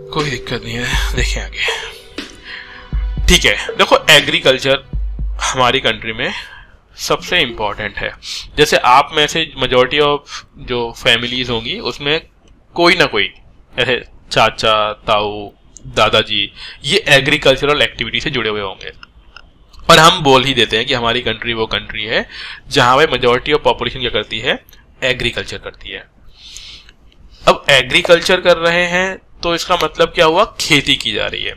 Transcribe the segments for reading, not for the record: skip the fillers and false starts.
कोई दिक्कत नहीं है, देखें आगे। ठीक है, देखो एग्रीकल्चर हमारी कंट्री में सबसे इम्पोर्टेंट है। जैसे आप में से मेजॉरिटी ऑफ जो फैमिलीज होंगी उसमें कोई ना कोई ऐसे चाचा, ताऊ, दादाजी ये एग्रीकल्चरल एक्टिविटी से जुड़े हुए होंगे। और हम बोल ही देते हैं कि हमारी कंट्री वो कंट्री है जहां पे मेजॉरिटी ऑफ पॉपुलेशन क्या करती है, एग्रीकल्चर करती है। अब एग्रीकल्चर कर रहे हैं तो इसका मतलब क्या हुआ, खेती की जा रही है।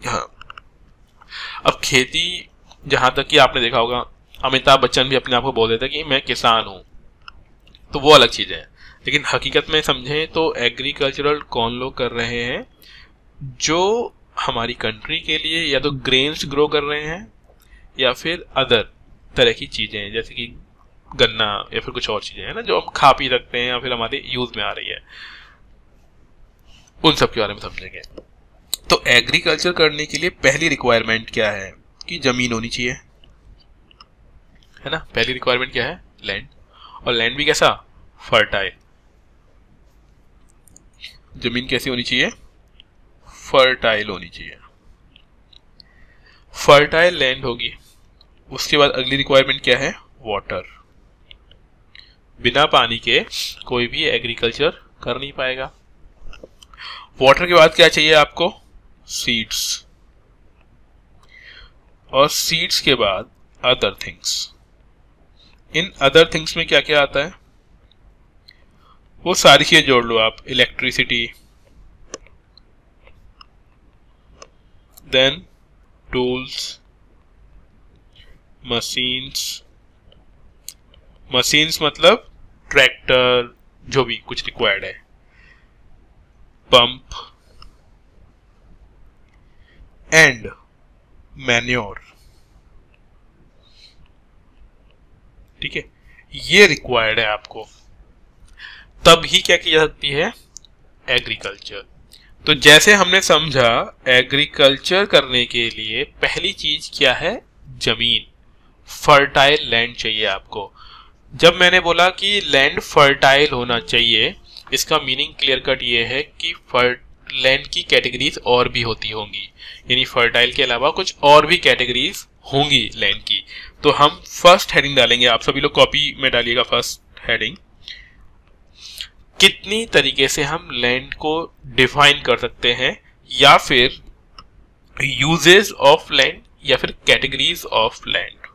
हाँ, अब खेती, जहां तक कि आपने देखा होगा अमिताभ बच्चन भी अपने आप को बोल देते हैं कि मैं किसान हूं, तो वो अलग चीज है। लेकिन हकीकत में समझें तो एग्रीकल्चरल कौन लोग कर रहे हैं, जो हमारी कंट्री के लिए या तो ग्रेन्स ग्रो कर रहे हैं या फिर अदर तरह की चीजें, जैसे कि गन्ना या फिर कुछ और चीजें हैं ना जो हम खा पी सकते हैं या फिर हमारे यूज में आ रही है, उन सब के बारे में समझेंगे। तो एग्रीकल्चर करने के लिए पहली रिक्वायरमेंट क्या है कि जमीन होनी चाहिए, है ना। पहली रिक्वायरमेंट क्या है, लैंड। और लैंड भी कैसा, फर्टाइल। जमीन कैसी होनी चाहिए, फर्टाइल होनी चाहिए। फर्टाइल लैंड होगी। उसके बाद अगली रिक्वायरमेंट क्या है, वाटर। बिना पानी के कोई भी एग्रीकल्चर कर नहीं पाएगा। वाटर के बाद क्या चाहिए आपको, सीड्स। और सीड्स के बाद other things. In other things में क्या क्या आता है, वो सारी चीजें जोड़ लो आप। Electricity, then tools, machines. Machines मतलब ट्रैक्टर, जो भी कुछ रिक्वायर्ड है, पंप एंड मैन्योर। ठीक है, ये रिक्वायर्ड है आपको, तब ही क्या की जा सकती है, एग्रीकल्चर। तो जैसे हमने समझा एग्रीकल्चर करने के लिए पहली चीज क्या है, जमीन, फर्टाइल लैंड चाहिए आपको। जब मैंने बोला कि लैंड फर्टाइल होना चाहिए, इसका मीनिंग क्लियर कट ये है कि लैंड की कैटेगरीज और भी होती होंगी, यानी फर्टाइल के अलावा कुछ और भी कैटेगरीज होंगी लैंड की। तो हम फर्स्ट हेडिंग डालेंगे, आप सभी लोग कॉपी में डालिएगा फर्स्ट हेडिंग। कितनी तरीके से हम लैंड को डिफाइन कर सकते हैं, या फिर यूजेस ऑफ लैंड, या फिर कैटेगरीज ऑफ लैंड।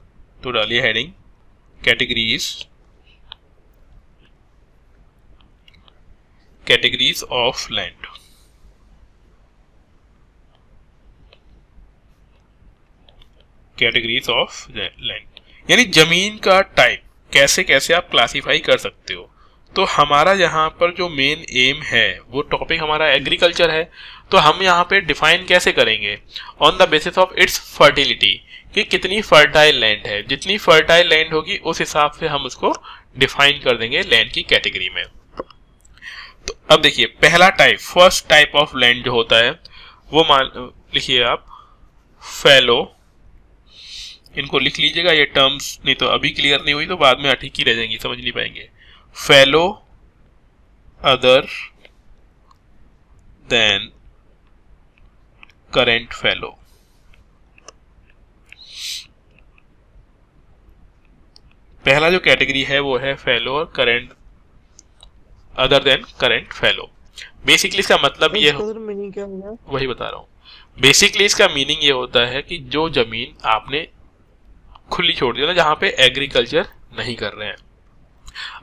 तो डालिए heading categories of land. Categories of land यानी जमीन का टाइप कैसे कैसे आप क्लासिफाई कर सकते हो। तो हमारा यहाँ पर जो मेन एम है वो टॉपिक हमारा एग्रीकल्चर है, तो हम यहाँ पे डिफाइन कैसे करेंगे, on the basis of its fertility, कि कितनी फर्टाइल लैंड है। जितनी फर्टाइल लैंड होगी उस हिसाब से हम उसको डिफाइन कर देंगे लैंड की कैटेगरी में। तो अब देखिए पहला type, first type of land जो होता है वो मान लिखिए आप, फैलो। इनको लिख लीजिएगा, ये टर्म्स नहीं तो अभी क्लियर नहीं हुई तो बाद में ठीक ही रह जाएंगी, समझ नहीं पाएंगे। फैलो, अदर देन करेंट फैलो। पहला जो कैटेगरी है वो है फैलो और करेंट, अदर देन करेंट फैलो। बेसिकली इसका मतलब ये मीनिंग क्या है, वही बता रहा हूं। बेसिकली इसका मीनिंग ये होता है कि जो जमीन आपने खुली छोड़ दिया ना, जहां पे एग्रीकल्चर नहीं कर रहे हैं।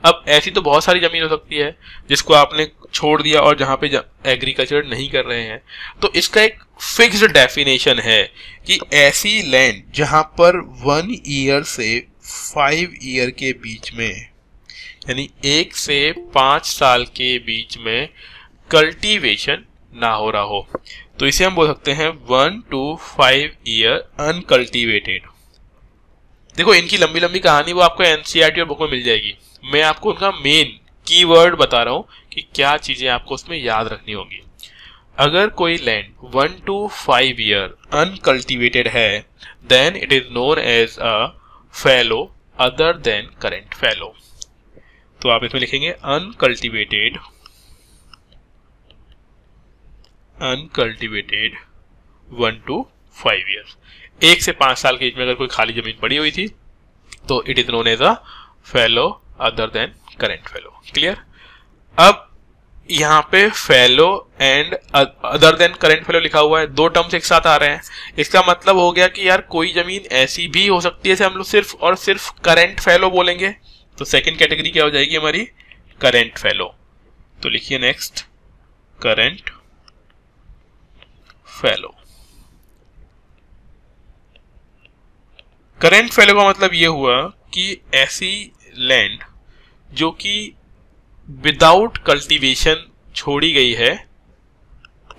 अब ऐसी तो बहुत सारी जमीन हो सकती है जिसको आपने छोड़ दिया और जहां पे एग्रीकल्चर नहीं कर रहे हैं। तो इसका एक फिक्स्ड डेफिनेशन है कि ऐसी लैंड जहां पर 1 ईयर से 5 ईयर के बीच में, यानी 1 से 5 साल के बीच में कल्टीवेशन ना हो रहा हो, तो इसे हम बोल सकते हैं 1 to 5 ईयर अनकल्टीवेटेड। देखो इनकी लंबी लंबी कहानी वो आपको एनसीईआरटी और बुक में मिल जाएगी। मैं आपको उनका मेन कीवर्ड बता रहा हूं कि क्या चीजें आपको उसमें याद रखनी होगी। अगर कोई लैंड 1 to 5 ईयर अनकल्टीवेटेड है, then it is known as a fallow other than current fallow. तो आप इसमें लिखेंगे अनकल्टीवेटेड अनकल्टिवेटेड 1 to 5 years। 1 से 5 साल के बीच में अगर कोई खाली जमीन पड़ी हुई थी तो it is known as a fallow other than current fallow. Clear. अब यहाँ पे fallow and other than current fallow लिखा हुआ है, दो टर्म्स एक साथ आ रहे हैं। इसका मतलब हो गया कि यार कोई जमीन ऐसी भी हो सकती है जैसे हम लोग सिर्फ और सिर्फ करेंट फैलो बोलेंगे, तो सेकंड कैटेगरी क्या हो जाएगी हमारी, करेंट फैलो। तो लिखिए नेक्स्ट, करेंट फैलो। करेंट फैलो का मतलब ये हुआ कि ऐसी लैंड जो कि विदाउट कल्टीवेशन छोड़ी गई है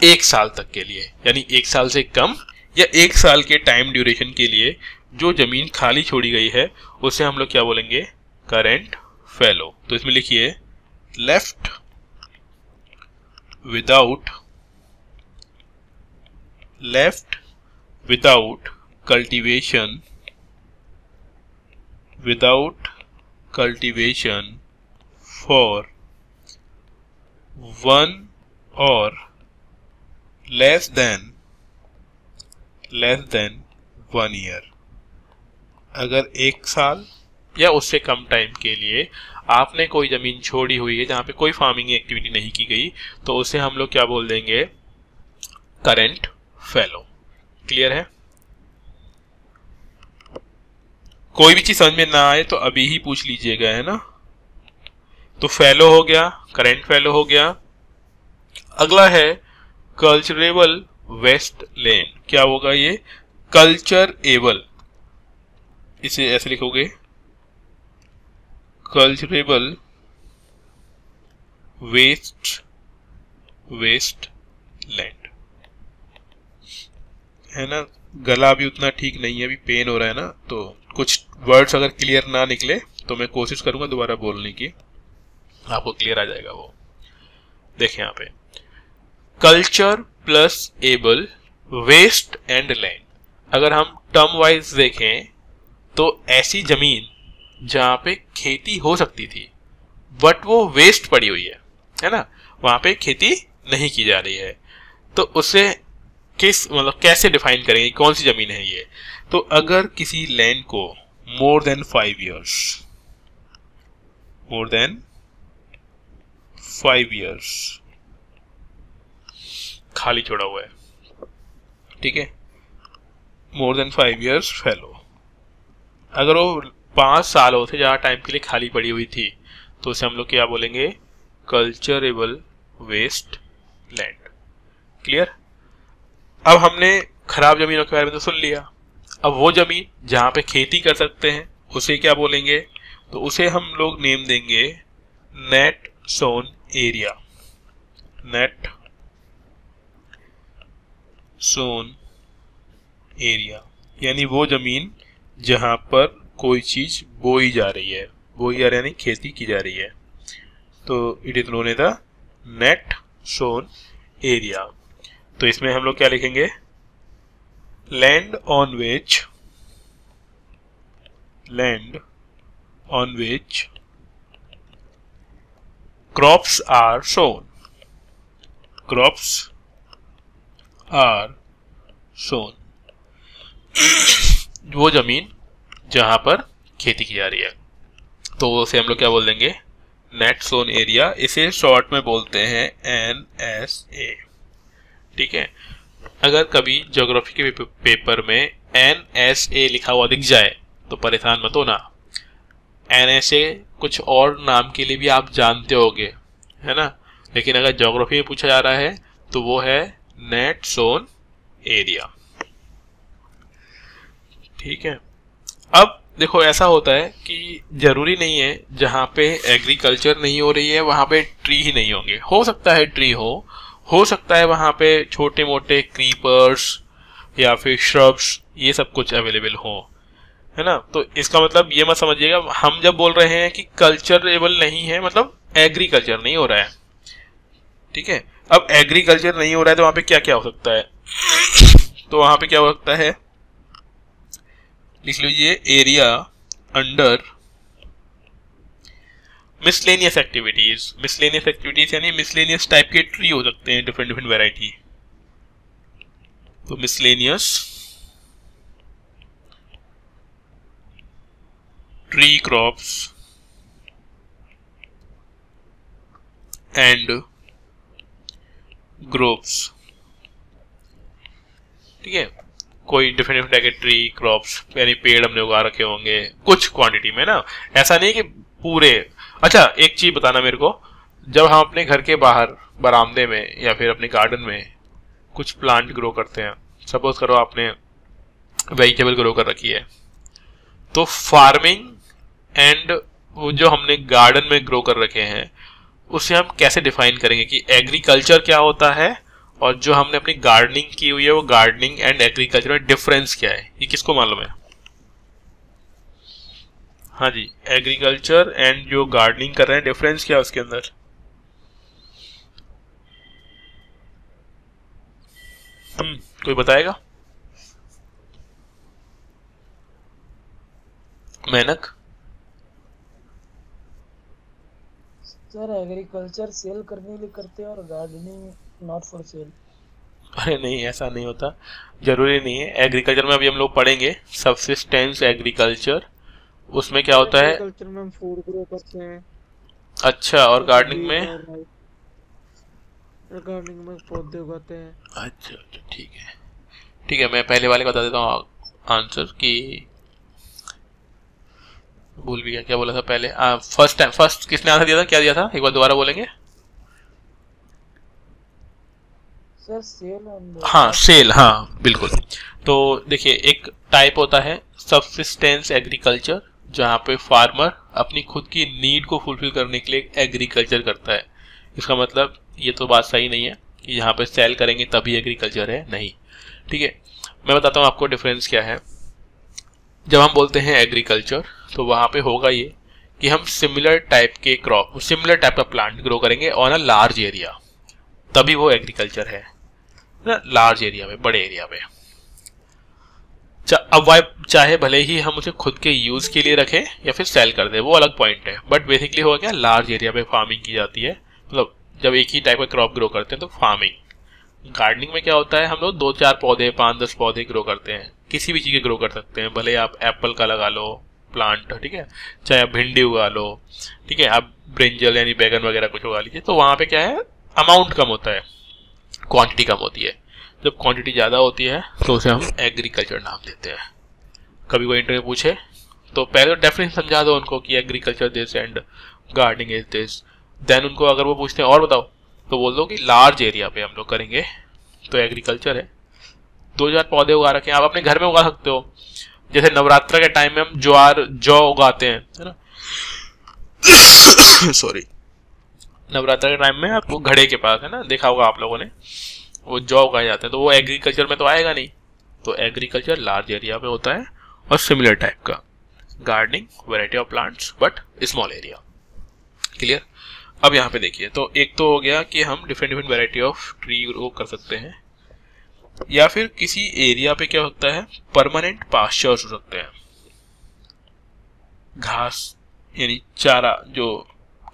1 साल तक के लिए, यानी 1 साल से कम या 1 साल के टाइम ड्यूरेशन के लिए जो जमीन खाली छोड़ी गई है उसे हम लोग क्या बोलेंगे, करेंट फैलो। तो इसमें लिखिए left without cultivation for 1 or less than 1 year। अगर 1 साल या उससे कम टाइम के लिए आपने कोई जमीन छोड़ी हुई है जहां पे कोई फार्मिंग एक्टिविटी नहीं की गई तो उसे हम लोग क्या बोल देंगे, करेंट फैलो। क्लियर है। कोई भी चीज समझ में ना आए तो अभी ही पूछ लीजिएगा, है ना। तो फैलो हो गया, करेंट फैलो हो गया। अगला है कल्चरेबल वेस्ट लैंड। क्या होगा ये, कल्चरेबल, इसे ऐसे लिखोगे कल्चरेबल वेस्ट लैंड, है ना। गला भी उतना ठीक नहीं है, अभी पेन हो रहा है ना, तो कुछ वर्ड्स अगर क्लियर ना निकले तो मैं कोशिश करूंगा दोबारा बोलने की, आपको क्लियर आ जाएगा वो। देखिए यहाँ पे culturable waste and land. अगर हम टर्म वाइज देखें तो ऐसी जमीन जहां पे खेती हो सकती थी बट वो वेस्ट पड़ी हुई है ना, वहां पे खेती नहीं की जा रही है, तो उसे किस मतलब कैसे डिफाइन करेंगे, कौन सी जमीन है ये। तो अगर किसी लैंड को मोर देन 5 years खाली छोड़ा हुआ है, ठीक है, मोर देन 5 years फैलो। अगर वो 5 साल होते ज्यादा टाइम के लिए खाली पड़ी हुई थी तो उसे हम लोग क्या बोलेंगे, कल्चरेबल वेस्ट लैंड। क्लियर। अब हमने खराब जमीनों के बारे में तो सुन लिया, अब वो जमीन जहां पे खेती कर सकते हैं उसे क्या बोलेंगे, तो उसे हम लोग नेम देंगे net sown area. Net sown area यानी वो जमीन जहां पर कोई चीज बोई जा रही है, बोई जा रही है यानी खेती की जा रही है, तो it is known as the net sown area. तो इसमें हम लोग क्या लिखेंगे, land on which crops are sown. वो जमीन जहां पर खेती की जा रही है, तो उसे हम लोग क्या बोल देंगे, नेट सोन एरिया। इसे शॉर्ट में बोलते हैं NSA। ठीक है। अगर कभी ज्योग्राफी के पेपर में NSA लिखा हुआ दिख जाए तो परेशान मत होना, NSA कुछ और नाम के लिए भी आप जानते होगे, है ना, लेकिन अगर ज्योग्राफी में पूछा जा रहा है तो वो है नेट सोन एरिया। ठीक है। अब देखो ऐसा होता है कि जरूरी नहीं है जहां पे एग्रीकल्चर नहीं हो रही है वहां पे ट्री ही नहीं होंगे, हो सकता है ट्री हो सकता है वहां पे छोटे मोटे क्रीपर्स या फिर श्रब्स ये सब कुछ अवेलेबल हो, है ना। तो इसका मतलब ये मत समझिएगा, हम जब बोल रहे हैं कि कल्चरेबल नहीं है मतलब एग्रीकल्चर नहीं हो रहा है। ठीक है। अब एग्रीकल्चर नहीं हो रहा है तो वहां पे क्या क्या हो सकता है, तो वहां पे क्या हो सकता है, लिख लीजिए area under miscellaneous activities. Miscellaneous activities यानी मिसलेनियस टाइप के ट्री हो सकते हैं, डिफरेंट वैरायटी। तो miscellaneous tree crops and groves, ठीक है। कोई डिफरेंट टाइप के ट्री क्रॉप्स यानी पेड़ हमने उगा रखे होंगे कुछ क्वांटिटी में ना, ऐसा नहीं कि पूरे। अच्छा एक चीज बताना मेरे को, जब हम अपने घर के बाहर बरामदे में या फिर अपने गार्डन में कुछ प्लांट ग्रो करते हैं, सपोज करो आपने वेजिटेबल ग्रो कर रखी है, तो फार्मिंग एंड वो जो हमने गार्डन में ग्रो कर रखे हैं उसे हम कैसे डिफाइन करेंगे कि एग्रीकल्चर क्या होता है और जो हमने अपनी गार्डनिंग की हुई है वो गार्डनिंग एंड एग्रीकल्चर में डिफरेंस क्या है, ये किसको मालूम है? हाँ जी, एग्रीकल्चर एंड जो गार्डनिंग कर रहे हैं डिफरेंस क्या है उसके अंदर? कोई बताएगा? मेहनत सर एग्रीकल्चर सेल करने के लिए करते हैं और गार्डनिंग नॉट फॉर सेल। अरे नहीं, ऐसा नहीं होता, जरूरी नहीं है। एग्रीकल्चर में अभी हम लोग पढ़ेंगे सबसिस्टेंस एग्रीकल्चर, उसमें क्या होता है? एग्रीकल्चर में हम फूड ग्रो करते हैं। अच्छा, और गार्डनिंग में? गार्डनिंग में पौधे उगाते हैं। अच्छा अच्छा, ठीक है ठीक है, मैं पहले वाले बता देता हूँ आंसर कि भूल भी गया क्या बोला था पहले। फर्स्ट किसने आंसर दिया था, क्या दिया था, एक बार दोबारा बोलेंगे? Sir cell. हाँ सेल, हाँ बिल्कुल। तो देखिए एक टाइप होता है सबसिस्टेंस एग्रीकल्चर, जहाँ पे फार्मर अपनी खुद की नीड को फुलफिल करने के लिए एग्रीकल्चर करता है। इसका मतलब ये तो बात सही नहीं है कि यहाँ पे सेल करेंगे तभी एग्रीकल्चर है, नहीं, ठीक है। मैं बताता हूँ आपको डिफरेंस क्या है। जब हम बोलते हैं एग्रीकल्चर तो वहाँ पे होगा ये कि हम सिमिलर टाइप के क्रॉप, सिमिलर टाइप का प्लांट ग्रो करेंगे ऑन अ लार्ज एरिया, तभी वो एग्रीकल्चर है ना, लार्ज एरिया में, बड़े एरिया में। अब वह चाहे भले ही हम उसे खुद के यूज के लिए रखें या फिर सेल कर दे, वो अलग पॉइंट है, बट बेसिकली होगा क्या, लार्ज एरिया पे फार्मिंग की जाती है। मतलब जब एक ही टाइप का क्रॉप ग्रो करते हैं तो फार्मिंग। गार्डनिंग में क्या होता है, हम लोग 2-4 पौधे 5-10 पौधे ग्रो करते हैं, किसी भी चीज के ग्रो कर सकते हैं, भले आप एप्पल का लगा लो प्लांट, ठीक है, चाहे आप भिंडी उगा लो, ठीक है, आप ब्रिंजल यानी बैगन वगैरह कुछ उगा लीजिए। तो वहां पे क्या है, अमाउंट कम होता है, क्वांटिटी कम होती है। जब क्वांटिटी ज़्यादा होती है तो उसे हम एग्रीकल्चर नाम देते हैं। कभी कोई इंटरव्यू पूछे तो पहले तो डेफिनेशन समझा दो उनको कि agriculture this and gardening is this, then उनको अगर वो पूछते हैं और बताओ तो बोल दो कि लार्ज एरिया पे हम लोग करेंगे तो एग्रीकल्चर है। 2000 पौधे उगा रखे हैं, आप अपने घर में उगा सकते हो। जैसे नवरात्र के टाइम में हम जौ उगाते हैं, है ना सॉरी, नवरात्र के टाइम में आपको घड़े के पास, है ना, देखा होगा आप लोगों ने, वो जौ उगाए जाते हैं, तो वो एग्रीकल्चर में तो आएगा नहीं। तो एग्रीकल्चर लार्ज एरिया पे होता है और सिमिलर टाइप का, gardening variety of plants but small area. Clear? अब यहाँ पे देखिए, तो एक तो हो गया कि हम different different variety of tree grow कर सकते हैं, या फिर किसी एरिया पे क्या होता है, परमानेंट पास्चर्स हो सकते हैं, घास यानी चारा जो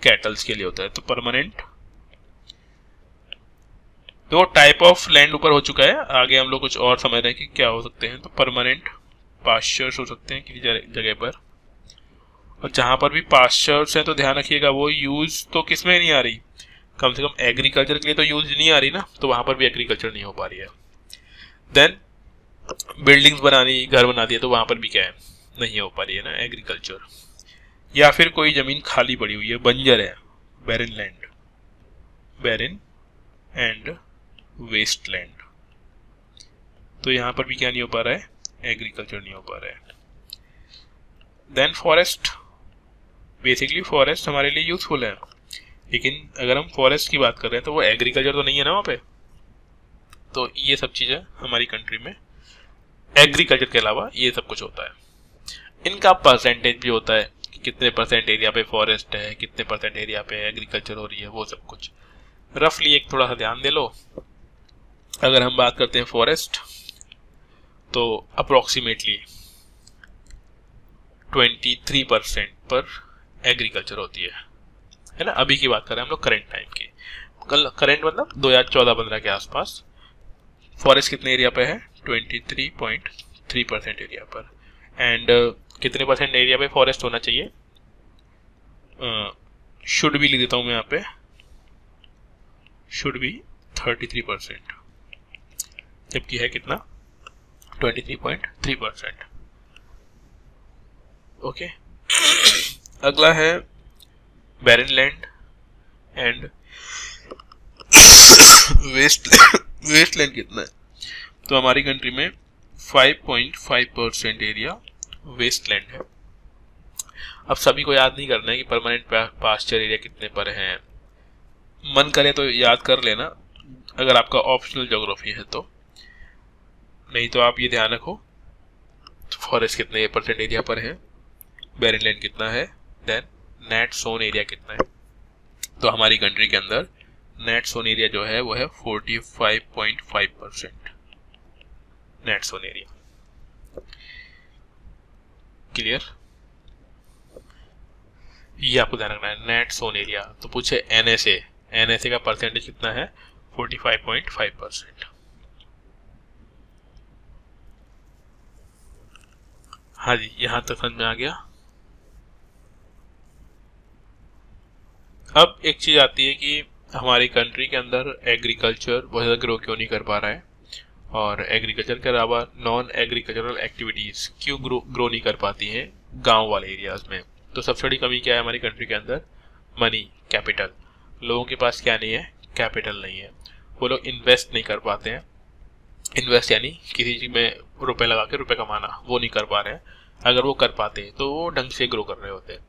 कैटल्स के लिए होता है, तो परमानेंट। तो टाइप ऑफ लैंड ऊपर हो चुका है, आगे हम लोग कुछ और समझ रहे हैं कि क्या हो सकते हैं। तो परमानेंट पास्चर्स हो सकते हैं किसी जगह पर, और जहां पर भी पास्चर्स हैं तो ध्यान रखिएगा वो यूज तो किस में नहीं आ रही, कम से कम एग्रीकल्चर के लिए तो यूज नहीं आ रही ना, तो वहां पर भी एग्रीकल्चर नहीं हो पा रही है। देन बिल्डिंग्स बनानी, घर बना दिए, तो वहां पर भी क्या है, नहीं हो पा रही है ना एग्रीकल्चर। या फिर कोई जमीन खाली पड़ी हुई है, बंजर है, barren land, barren and waste land, तो यहां पर भी क्या नहीं हो पा रहा है, एग्रीकल्चर नहीं हो पा रहा है। देन फॉरेस्ट, बेसिकली फॉरेस्ट हमारे लिए यूजफुल है, लेकिन अगर हम फॉरेस्ट की बात कर रहे हैं तो वो एग्रीकल्चर तो नहीं है ना वहां पे। तो ये सब चीजें हमारी कंट्री में एग्रीकल्चर के अलावा ये सब कुछ होता है। इनका परसेंटेज भी होता है कि कितने परसेंट एरिया पे फॉरेस्ट है, कितने परसेंट एरिया पे एग्रीकल्चर हो रही है, वो सब कुछ रफली एक थोड़ा सा ध्यान दे लो। अगर हम बात करते हैं फॉरेस्ट, तो अप्रोक्सीमेटली 23% पर एग्रीकल्चर होती है ना। अभी की बात कर रहे हैं हम लोग करंट टाइम की, करंट मतलब 2014-15 के आसपास फॉरेस्ट कितने एरिया पे है? 23.3% एरिया पर। एंड कितने परसेंट एरिया पे फॉरेस्ट होना चाहिए? शुड भी लिख देता हूँ मैं यहाँ पे, शुड भी 33%, जबकि है कितना? 23.3%। ओके। अगला है barren land and waste land कितना है? तो हमारी कंट्री में 5.5% एरिया वेस्ट लैंड है। अब सभी को याद नहीं करना है कि परमानेंट पास्चर एरिया कितने पर है, मन करे तो याद कर लेना अगर आपका ऑप्शनल ज्योग्राफी है तो, नहीं तो आप ये ध्यान रखो फॉरेस्ट कितने परसेंट एरिया पर है, बैरन लैंड कितना है, देन नेट सोन एरिया कितना है। तो हमारी कंट्री के अंदर नेट सोन एरिया जो है वो है 45.5% नेट सोन एरिया। क्लियर? ये आपको ध्यान रखना है, नेट सोन एरिया। तो पूछे एनएसए का परसेंटेज कितना है? 45.5%। हाँ जी, यहां तक समझ में आ गया। अब एक चीज आती है कि हमारी कंट्री के अंदर एग्रीकल्चर बहुत ज़्यादा ग्रो क्यों नहीं कर पा रहा है, और एग्रीकल्चर के अलावा नॉन एग्रीकल्चरल एक्टिविटीज़ क्यों ग्रो नहीं कर पाती हैं गांव वाले एरियाज में। तो सबसे बड़ी कमी क्या है हमारी कंट्री के अंदर? Money, capital. लोगों के पास क्या नहीं है? कैपिटल नहीं है। वो लोग इन्वेस्ट नहीं कर पाते हैं। इन्वेस्ट यानी किसी चीज़ में रुपए लगा के रुपए कमाना, वो नहीं कर पा रहे हैं। अगर वो कर पाते हैं तो वो ढंग से ग्रो कर रहे होते हैं।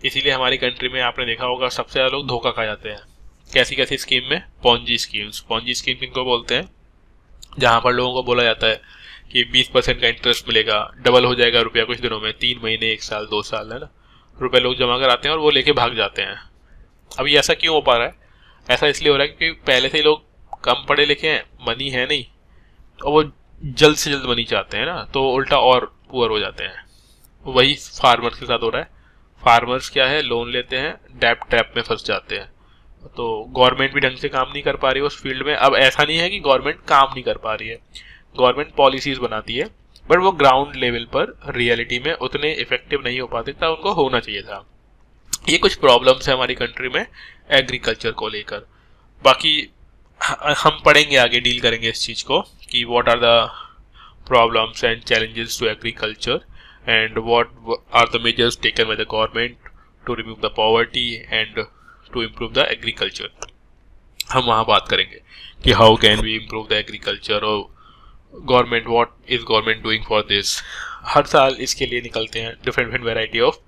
इसीलिए हमारी कंट्री में आपने देखा होगा सबसे ज़्यादा लोग धोखा खा जाते हैं। कैसी कैसी स्कीम में? Ponzi schemes. पॉन्जी स्कीम किनको बोलते हैं? जहाँ पर लोगों को बोला जाता है कि 20% का इंटरेस्ट मिलेगा, डबल हो जाएगा रुपया कुछ दिनों में, 3 महीने, 1 साल, 2 साल, है ना। रुपए लोग जमा कराते हैं और वो लेके भाग जाते हैं। अब ये ऐसा क्यों हो पा रहा है? ऐसा इसलिए हो रहा है क्योंकि पहले से ही लोग कम पढ़े लिखे हैं, मनी है नहीं, और वो जल्द से जल्द मनी चाहते हैं ना, तो उल्टा और पुअर हो जाते हैं। वही फार्मर्स के साथ हो रहा है। फार्मर्स क्या है? लोन लेते हैं, डेब्ट ट्रैप में फंस जाते हैं। तो गवर्नमेंट भी ढंग से काम नहीं कर पा रही है उस फील्ड में। अब ऐसा नहीं है कि गवर्नमेंट काम नहीं कर पा रही है, गवर्नमेंट पॉलिसीज बनाती है, बट वो ग्राउंड लेवल पर रियलिटी में उतने इफेक्टिव नहीं हो पाते था, उनको होना चाहिए था। ये कुछ प्रॉब्लम्स है हमारी कंट्री में एग्रीकल्चर को लेकर। बाकी हम पढ़ेंगे, आगे डील करेंगे इस चीज को कि what are the problems and challenges to agriculture and what are the measures taken by the government to remove the poverty and to improve the agriculture. हम वहाँ बात करेंगे कि how can we improve the agriculture, और government, what is government doing for this. हर साल इसके लिए निकलते हैं, डिफरेंट वैरायटी ऑफ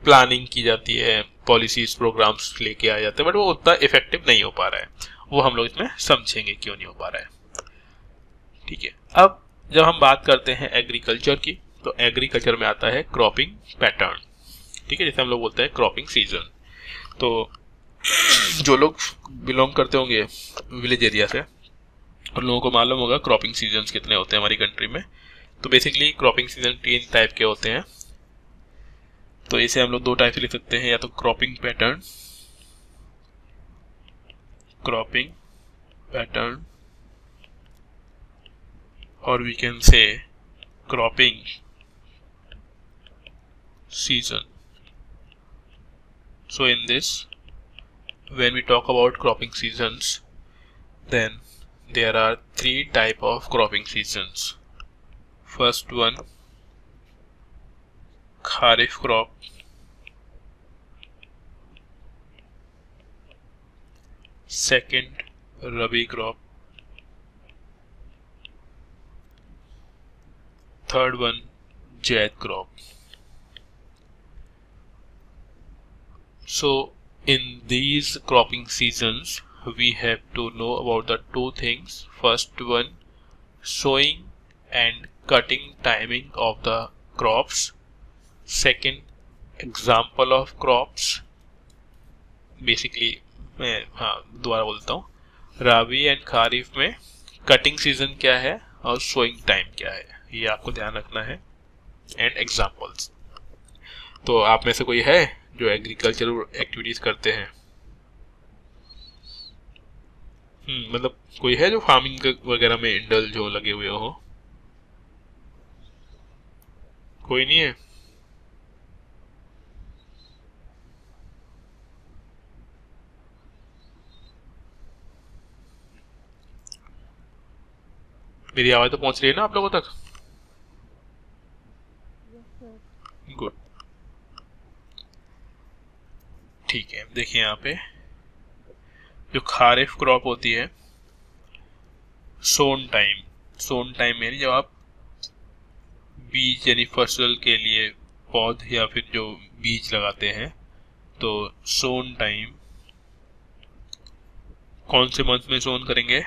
प्लानिंग की जाती है, पॉलिसीज प्रोग्राम्स लेके आ जाते हैं, बट वो उतना इफेक्टिव नहीं हो पा रहा है। वो हम लोग इसमें समझेंगे क्यों नहीं हो पा रहा है। ठीक है। अब जब हम बात करते हैं एग्रीकल्चर की, तो एग्रीकल्चर में आता है क्रॉपिंग पैटर्न। ठीक है, जैसे हम लोग बोलते हैं क्रॉपिंग सीजन। तो जो लोग बिलोंग करते होंगे विलेज एरिया से, उन लोगों को मालूम होगा क्रॉपिंग सीजन्स कितने होते हैं हमारी कंट्री में। तो बेसिकली क्रॉपिंग सीजन 3 टाइप के होते हैं। तो इसे हम लोग 2 टाइप से लिख सकते हैं, या तो क्रॉपिंग पैटर्न, और we can say cropping season. So in this, when we talk about cropping seasons, then there are 3 type of cropping seasons. First one, kharif crop. Second, rabi crop. Third one, zaid crop. So in these cropping seasons we have to know about the 2 things. First one, sowing and cutting timing of the crops. Second, example of crops. Basically मैं दोबारा बोलता हूँ, रबी and kharif में cutting season क्या है और sowing time क्या है, ये आपको ध्यान रखना है, एंड एग्जाम्पल्स। तो आप में से कोई है जो एग्रीकल्चरल एक्टिविटीज करते हैं? मतलब कोई है जो फार्मिंग वगैरह में इंडल्ज हो, लगे हुए हो? कोई नहीं है? मेरी आवाज तो पहुंच रही है ना आप लोगों तक? गुड, ठीक है। देखिए यहाँ पे जो खारिफ क्रॉप होती है, सोन टाइम यानी जब आप बीज यानी फसल के लिए पौध या फिर जो बीज लगाते हैं, तो सोन टाइम कौन से मंथ में सोन करेंगे?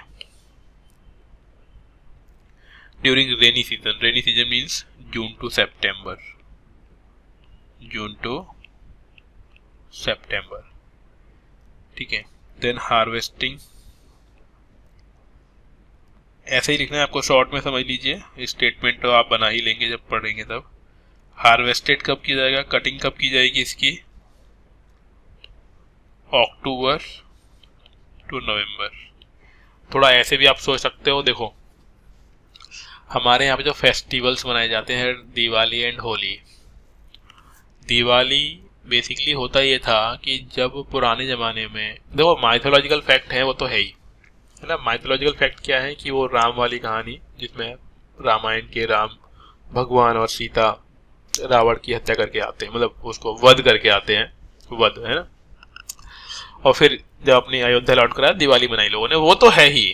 During rainy season. Rainy season means June to September, June to September, ठीक है। देन हार्वेस्टिंग, ऐसे ही लिखना है आपको, शॉर्ट में समझ लीजिए, स्टेटमेंट तो आप बना ही लेंगे जब पढ़ेंगे तब। हार्वेस्टेड कब किया जाएगा, कटिंग कब की जाएगी इसकी? अक्टूबर टू नवंबर। थोड़ा ऐसे भी आप सोच सकते हो, देखो हमारे यहाँ पे जो फेस्टिवल्स मनाए जाते हैं, दिवाली एंड होली। दिवाली बेसिकली होता ये था कि जब पुराने जमाने में, देखो माइथोलॉजिकल फैक्ट है वो तो है ही, है ना। माइथोलॉजिकल फैक्ट क्या है कि वो राम वाली कहानी, जिसमें रामायण के राम भगवान और सीता रावण की हत्या करके आते हैं, मतलब उसको वध करके आते हैं, वध, है ना। और फिर जब अपनी अयोध्या लौट कर आया, दिवाली मनाई लोगों ने, वो तो है ही।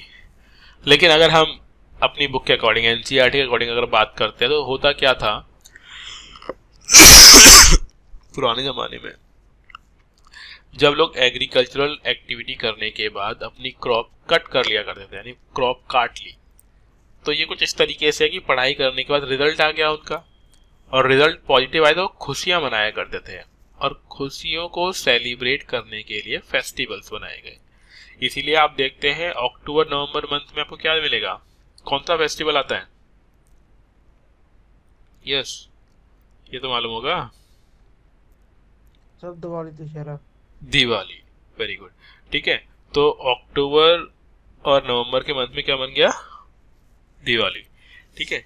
लेकिन अगर हम अपनी बुक के अकॉर्डिंग, एनसीईआरटी के अकॉर्डिंग अगर बात करते हैं, तो होता क्या था पुराने जमाने में, जब लोग एग्रीकल्चरल एक्टिविटी करने के बाद अपनी क्रॉप कट कर लिया करते थे, यानी क्रॉप काट ली, तो ये कुछ इस तरीके से है कि पढ़ाई करने के बाद रिजल्ट आ गया उनका, और रिजल्ट पॉजिटिव आए तो खुशियां मनाया करते थे, और खुशियों को सेलिब्रेट करने के लिए फेस्टिवल्स बनाए गए। इसीलिए आप देखते हैं अक्टूबर नवंबर मंथ में आपको क्या मिलेगा, कौन सा फेस्टिवल आता है? यस, ये तो मालूम होगा, सब दिवाली दशहरा। दिवाली, वेरी गुड, ठीक है। तो अक्टूबर और नवंबर के मंथ में क्या बन गया? दिवाली, ठीक है।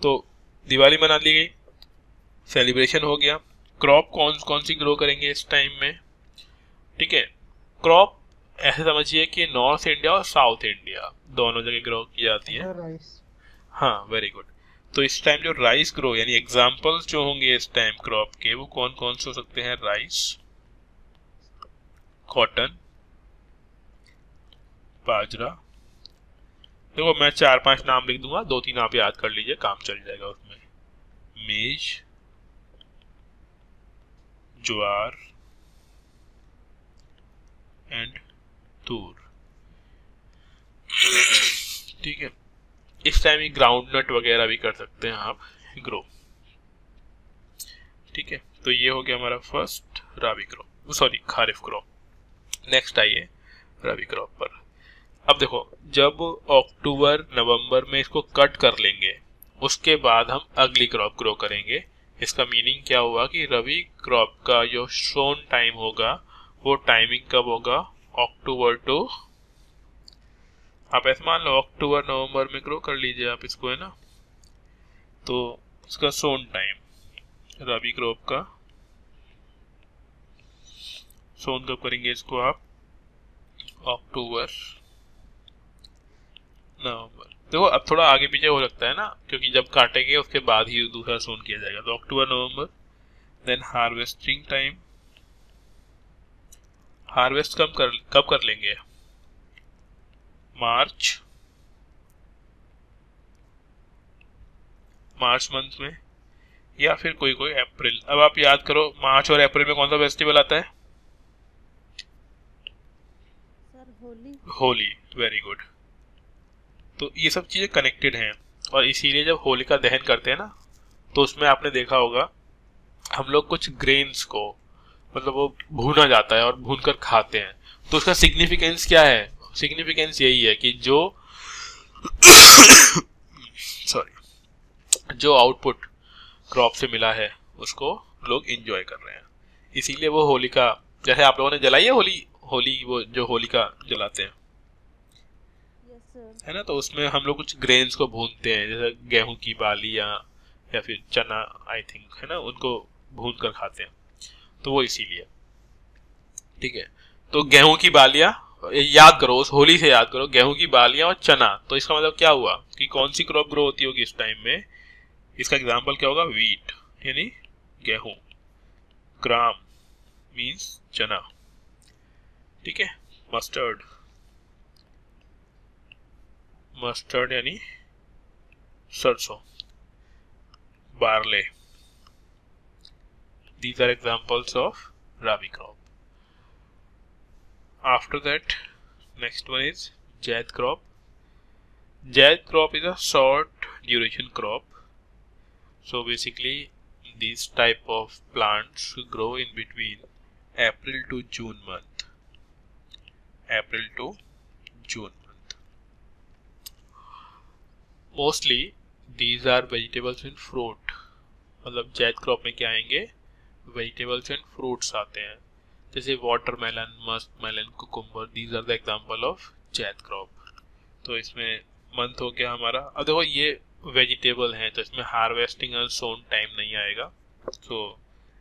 तो दिवाली मना ली गई, सेलिब्रेशन हो गया। क्रॉप कौन कौन सी ग्रो करेंगे इस टाइम में, ठीक है। क्रॉप ऐसे समझिए कि नॉर्थ इंडिया और साउथ इंडिया दोनों जगह ग्रो की जाती है। राइस। हाँ, वेरी गुड। तो इस टाइम जो राइस ग्रो, यानी एग्जाम्पल्स जो होंगे इस टाइम क्रॉप के, वो कौन कौन से हो सकते हैं? राइस, कॉटन, बाजरा। देखो मैं 4-5 नाम लिख दूंगा, 2-3 आप याद कर लीजिए, काम चल जाएगा उसमें। मेज, ज्वार एंड तूर, ठीक है। इस टाइम ही ग्राउंड नट वगैरह भी कर सकते हैं आप ग्रो, ठीक है। तो ये हो गया हमारा first rabi crop, sorry kharif crop. Next आइए रबी क्रॉप पर। अब देखो, जब अक्टूबर नवंबर में इसको कट कर लेंगे, उसके बाद हम अगली क्रॉप ग्रो करेंगे। इसका मीनिंग क्या हुआ कि रबी क्रॉप का जो सोन टाइम होगा, वो टाइमिंग कब होगा? अक्टूबर टू, आप ऐसे मान लो अक्टूबर नवंबर में ग्रो कर लीजिए आप इसको, है ना। तो इसका सोन टाइम रबी क्रॉप का, सोन कब करेंगे इसको आप? अक्टूबर नवंबर। देखो अब थोड़ा आगे पीछे हो सकता है ना, क्योंकि जब काटेंगे उसके बाद ही दूसरा सोन किया जाएगा। तो अक्टूबर नवंबर। देन हार्वेस्टिंग टाइम, हार्वेस्ट कब कर लेंगे? मार्च मंथ में, या फिर कोई अप्रैल। अब आप याद करो, मार्च और अप्रैल में कौन सा फेस्टिवल आता है? Sir Holi. Holi, very good. तो ये सब चीजें कनेक्टेड हैं, और इसीलिए जब होलिका दहन करते हैं ना, तो उसमें आपने देखा होगा हम लोग कुछ ग्रेन्स को, मतलब वो भूना जाता है और भून कर खाते हैं। तो उसका सिग्निफिकेंस क्या है? सिग्निफिकेंस यही है कि जो सॉरी, जो आउटपुट क्रॉप से मिला है उसको लोग एंजॉय कर रहे हैं। इसीलिए वो होलिका, जैसे आप लोगों ने जलाई है होली, वो जो होलिका जलाते हैं, है ना। तो उसमें हम लोग कुछ ग्रेन्स को भूनते हैं, जैसे गेहूं की बालियां या फिर चना, आई थिंक, है ना, उनको भून कर खाते हैं। तो वो इसीलिए, ठीक है। तो गेहूं की बालियां, याद करो, उस होली से याद करो, गेहूं की बालियां और चना। तो इसका मतलब क्या हुआ कि कौन सी क्रॉप ग्रो होती होगी इस टाइम में। इसका एग्जाम्पल क्या होगा, वीट यानी गेहूं, ग्राम मीन्स चना, ठीक है। मस्टर्ड, मस्टर्ड यानी सरसों, barley. These are examples of rabi crop. After that, next one is jaid crop. Jaid crop is a short duration crop. So basically, these type of plants grow in between April to June month. April to June month. Mostly, these are vegetables and fruit. मतलब Zaid crop में क्या आएंगे, vegetables and fruits आते हैं, जैसे watermelon, musk melon, cucumber. These are the example of zaid crop. तो इसमें month हो गया हमारा। अब देखो ये वेजिटेबल हैं, तो इसमें हार्वेस्टिंग और सोन टाइम नहीं आएगा। So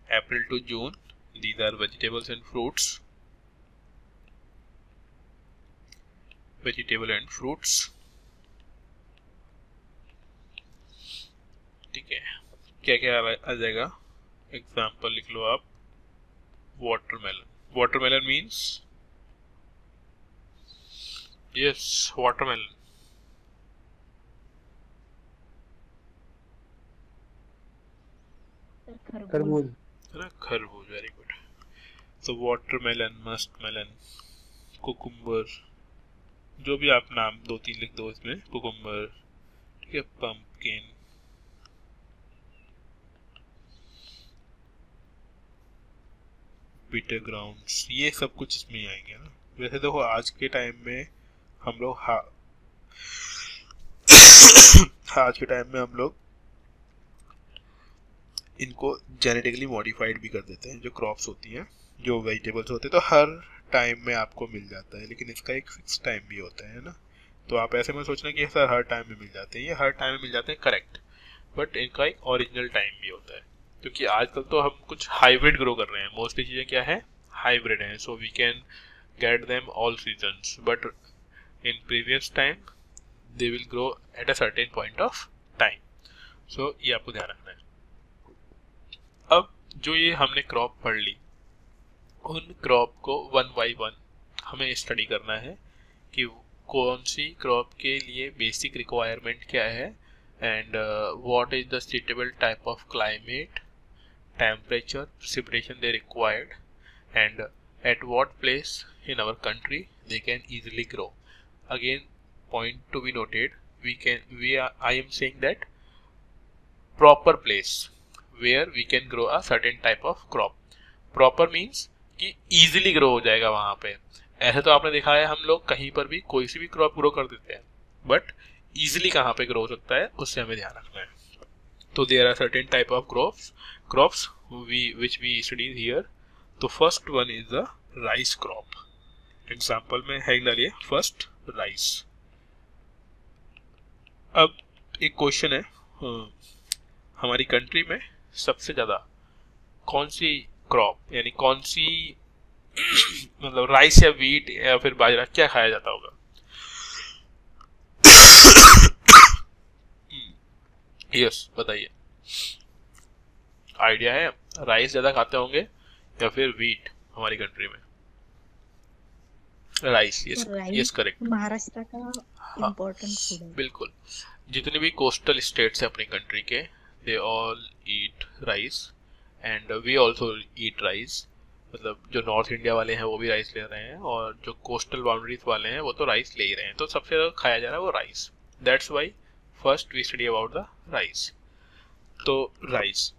April to June, these are vegetables and fruits, vegetable and fruits, ठीक है। क्या क्या आ जाएगा, एग्जाम्पल लिख लो आप। Watermelon, watermelon means, yes, watermelon. खरबूज। है ना, खरबूज, वेरी गुड। तो वाटरमेलन, मस्क मेलन, कुकुम्बर, जो भी आप नाम दो तीन लिख दो इसमें, कुकुम्बर, ठीक है, पंपकिन, बिटर ग्राउंड्स, ये सब कुछ इसमें ही आएंगे ना। वैसे देखो आज के टाइम में हम लोग आज के टाइम में हम लोग इनको जेनेटिकली मॉडिफाइड भी कर देते हैं। जो क्रॉप्स होती हैं, जो वेजिटेबल्स होते हैं, तो हर टाइम में आपको मिल जाता है, लेकिन इसका एक फिक्स टाइम भी होता है ना। तो आप ऐसे में सोचना कि सर हर टाइम में मिल जाते हैं, ये हर टाइम में मिल जाते हैं, करेक्ट, बट इनका एक ओरिजिनल टाइम भी होता है। क्योंकि आजकल तो हम कुछ हाइब्रिड ग्रो कर रहे हैं, मोस्टली चीज़ें क्या है, हाइब्रिड हैं। So we can get them all seasons, but in previous time they will grow at a certain point of time. So ये आपको ध्यान रखना है। अब जो ये हमने क्रॉप पढ़ ली, उन क्रॉप को वन बाई वन हमें स्टडी करना है कि कौन सी क्रॉप के लिए बेसिक रिक्वायरमेंट क्या है, and what is the suitable type of climate, temperature, precipitation they required, and at what place in our country they can easily grow. Again, point to be noted, I am saying that proper place where we can grow a certain type of crop. Proper means कि easily grow हो जाएगा वहां पे। ऐसे तो आपने देखा है हम लोग कहीं पर भी कोई सी भी क्रॉप ग्रो कर देते हैं, बट easily कहाँ पे ग्रो हो सकता है उससे हमें ध्यान रखना है। तो there are certain type of crops which we study here. तो first one is the rice crop. Example में है डालिए, फर्स्ट राइस। अब एक क्वेश्चन है, हमारी कंट्री में सबसे ज्यादा कौन सी क्रॉप, यानी कौन सी मतलब राइस या व्हीट या फिर बाजरा, क्या खाया जाता होगा। यस, बताइए, आइडिया है। राइस ज्यादा खाते होंगे या फिर व्हीट हमारी कंट्री में। Rice, yes correct. महाराष्ट्र का इम्पोर्टेंट फूड है। बिल्कुल, जितने भी कोस्टल स्टेट्स है अपनी कंट्री के, they all eat rice and we also eat rice. मतलब जो नॉर्थ इंडिया वाले हैं वो भी राइस ले रहे हैं, और जो कोस्टल बाउंड्रीज वाले हैं वो तो राइस ले ही रहे हैं। तो सबसे ज्यादा खाया जा रहा है वो rice. That's why first we study about the rice. तो राइस,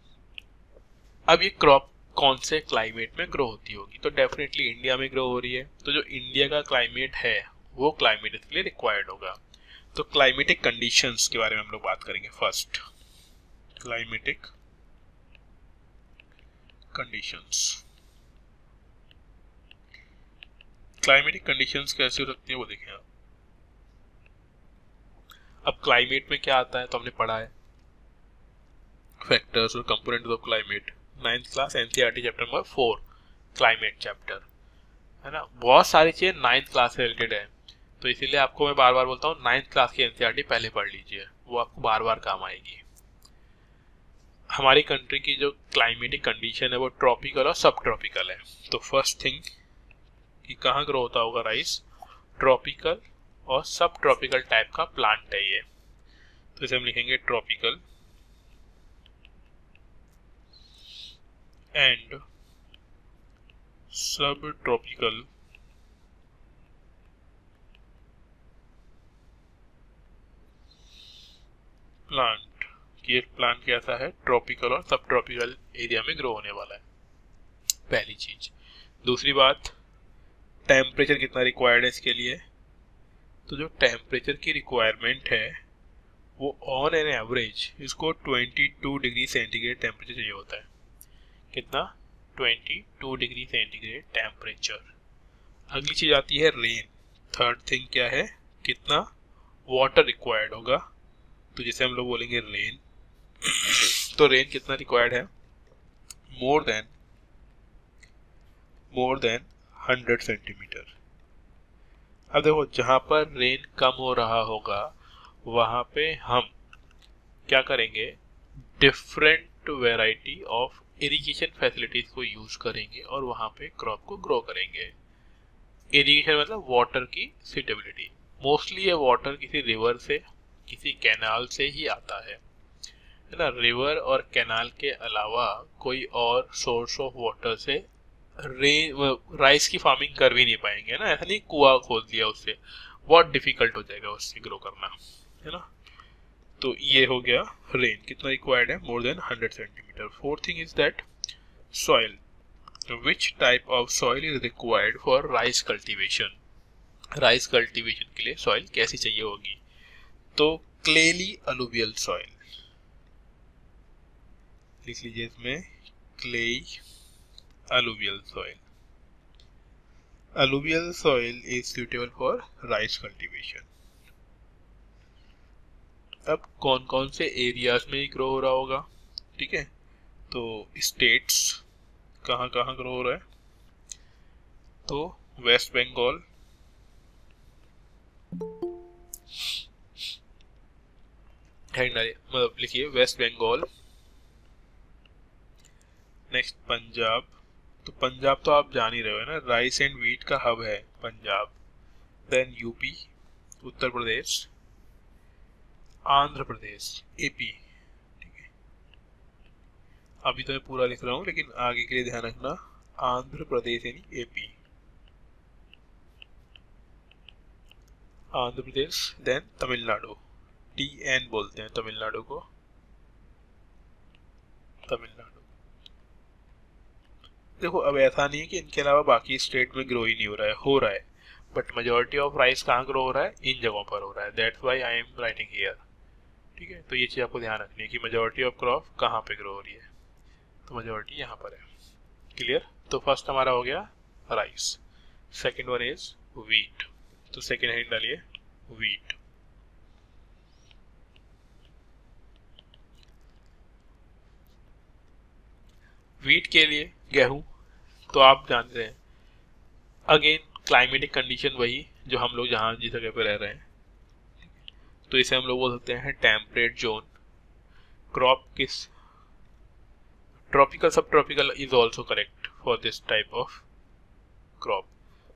अब ये क्रॉप कौन से क्लाइमेट में ग्रो होती होगी, तो डेफिनेटली इंडिया में ग्रो हो रही है। तो जो इंडिया का क्लाइमेट है वो क्लाइमेट इसके लिए रिक्वायर्ड होगा। तो क्लाइमेटिक कंडीशंस के बारे में हम लोग बात करेंगे। First, climatic conditions. Climatic conditions कैसी हो सकती है वो देखें आप। अब क्लाइमेट में क्या आता है तो हमने पढ़ा है, फैक्टर्स और components of climate, 9th class NCERT chapter number 4 climate chapter, है ना। बहुत सारी चीजें 9th क्लास से रिलेटेड है, तो इसीलिए आपको मैं बार बार बोलता हूँ 9th क्लास की एनसीईआरटी पहले पढ़ लीजिए, वो आपको बार बार काम आएगी। हमारी कंट्री की जो क्लाइमेटिक कंडीशन है वो ट्रॉपिकल और सब ट्रॉपिकल है। तो फर्स्ट थिंग कि कहाँ ग्रो होता होगा राइस, ट्रॉपिकल और सब ट्रॉपिकल टाइप का प्लांट है ये, तो इसे हम लिखेंगे ट्रॉपिकल एंड सब ट्रॉपिकल प्लांट। ये प्लांट कैसा है, ट्रॉपिकल और सब ट्रॉपिकल एरिया में ग्रो होने वाला है, पहली चीज। दूसरी बात, टेम्परेचर कितना रिक्वायर्ड है इसके लिए, तो जो टेम्परेचर की रिक्वायरमेंट है वो ऑन एन एवरेज इसको 22 डिग्री सेंटीग्रेड टेम्परेचर चाहिए होता है। कितना, 22 डिग्री सेंटीग्रेड टेम्परेचर। अगली चीज आती है रेन। थर्ड थिंग क्या है, कितना वाटर रिक्वायर्ड होगा, तो जैसे हम लोग बोलेंगे रेन, तो रेन कितना रिक्वायर्ड है, मोर देन 100 सेंटीमीटर। अब देखो जहां पर रेन कम हो रहा होगा वहां पे हम क्या करेंगे, different variety of irrigation facilities को यूज करेंगे और वहां पे क्रॉप को ग्रो करेंगे। इरिगेशन मतलब वाटर की सुटेबिलिटी, मोस्टली ये वाटर किसी रिवर से, किसी कैनाल से ही आता है ना। रिवर और कैनाल के अलावा कोई और सोर्स ऑफ वाटर से राइस की फार्मिंग कर भी नहीं पाएंगे ना, ऐसा नहीं कुआं खोद दिया उससे, बहुत डिफिकल्ट हो जाएगा उससे ग्रो करना, है ना। तो ये हो गया रेन कितना रिक्वायर्ड है, more than 100 centimetre. Fourth thing is that soil, which type of soil is required for rice cultivation. Rice cultivation के लिए सॉइल कैसी चाहिए होगी, तो क्लेली अलुवियल सॉइल लिख लीजिए इसमें, clay alluvial soil. Alluvial soil is suitable for rice cultivation. अब कौन कौन से एरियाज में ग्रो हो रहा होगा, ठीक है, तो स्टेट्स कहाँ कहाँ ग्रो हो रहा है, तो वेस्ट बंगाल, मतलब लिखिए वेस्ट बंगाल, नेक्स्ट पंजाब, तो पंजाब तो आप जान ही रहे हो ना, राइस एंड व्हीट का हब है Punjab. Then UP, Uttar Pradesh, Andhra Pradesh, AP, ठीक है। अभी तो मैं पूरा लिख रहा हूँ लेकिन आगे के लिए ध्यान रखना, आंध्र प्रदेश यानी AP, Andhra Pradesh. Then Tamil Nadu, TN बोलते हैं तमिलनाडु को, तमिलनाडु। देखो अब ऐसा नहीं है कि इनके अलावा बाकी स्टेट में ग्रो ही नहीं हो रहा है, बट मेजोरिटी ऑफ राइस कहाँ ग्रो हो रहा है, इन जगहों पर हो रहा है, that's why I am writing here, ठीक है। तो ये चीज़ आपको ध्यान रखनी है कि मेजोरिटी ऑफ क्रॉप कहाँ पे ग्रो हो रही है, तो मेजोरिटी यहाँ पर है, क्लियर। तो फर्स्ट हमारा हो गया rice, second one is wheat, तो सेकेंड हेडिंग डालिए व्हीट। व्हीट के लिए गेहूं, तो आप जानते हैं अगेन क्लाइमेटिक कंडीशन वही जो हम लोग जहाँ जिस जगह पे रह रहे हैं, तो इसे हम लोग बोल सकते हैं टेम्परेट जोन। क्रॉप किस, ट्रॉपिकल सब tropical is also correct for this type of crop,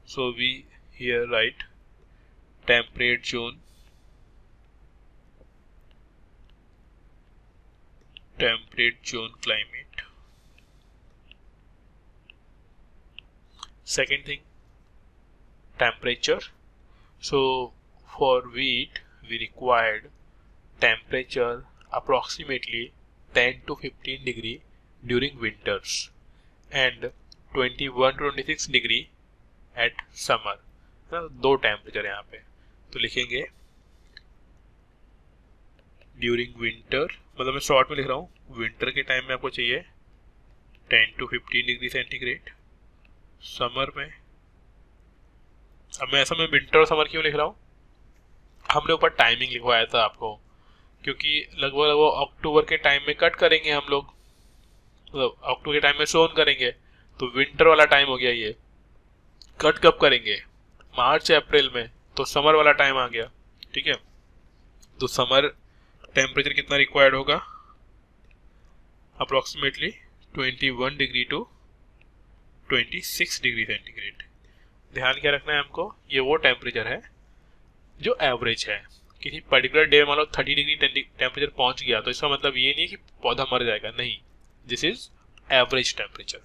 so we here write temperate zone, temperate zone climate. Second thing, temperature. So for wheat we required temperature approximately 10 to 15 degree during winters and 21 to 26 degree at summer. दो temperature यहाँ पे, तो लिखेंगे during winter, मतलब मैं short में लिख रहा हूँ, विंटर के टाइम में आपको चाहिए 10 to 15 डिग्री सेंटीग्रेड, समर में, अब मैं ऐसा मैं विंटर और समर क्यों लिख रहा हूँ, हमने ऊपर टाइमिंग लिखवाया था आपको, क्योंकि लगभग लगभग अक्टूबर के टाइम में कट करेंगे हम लोग, मतलब अक्टूबर के टाइम में सोन करेंगे, तो विंटर वाला टाइम हो गया ये। कट कब करेंगे? मार्च अप्रैल में, तो समर वाला टाइम आ गया। ठीक है, तो समर टेम्परेचर कितना रिक्वायर्ड होगा? Approximately 21 degree to 26 degree centigrade. ध्यान क्या रखना है हमको, ये वो टेम्परेचर है जो एवरेज है। किसी पर्टिकुलर डे में मान लो 30 डिग्री टेम्परेचर पहुंच गया, तो इसका मतलब ये नहीं कि पौधा मर जाएगा, नहीं, this is average temperature.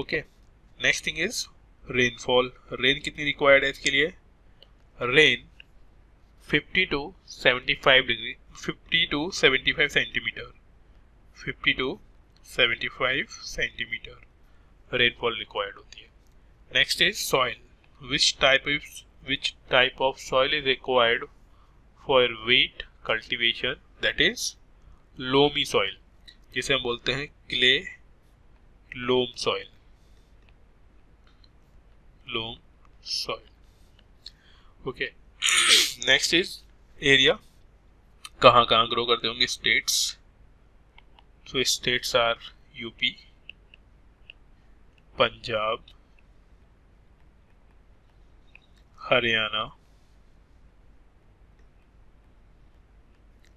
Okay, next thing is rainfall. Rain कितनी रिक्वायर्ड है इसके लिए? Rain 50 to 75 degree 50 to 75 centimetre 50 to 75 centimetre rainfall required होती है। Next is soil. Which type of soil is required for wheat cultivation? That is loamy soil, जिसे हम बोलते हैं clay loam soil. Loam soil. Okay, next is area. कहाँ कहाँ grow करते होंगे? States. So states are UP, Punjab, Haryana,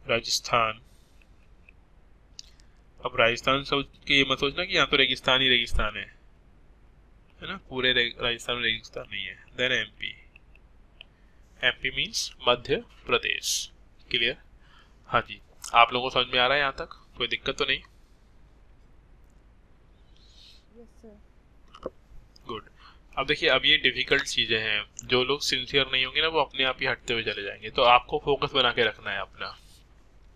Rajasthan. अब राजस्थान सोच के ये मत सोचना कि यहाँ तो रेगिस्तान ही रेगिस्तान है ना, पूरे राजस्थान में रेगिस्तान नहीं है। Then MP. MP means Madhya Pradesh. Clear? हाँ जी, आप लोगों को समझ में आ रहा है यहाँ तक? कोई दिक्कत तो नहीं? Yes sir. गुड। अब देखिए, अब ये डिफिकल्ट चीजें हैं, जो लोग सिंसियर नहीं होंगे ना वो अपने आप ही हटते हुए चले जाएंगे, तो आपको फोकस बना के रखना है अपना।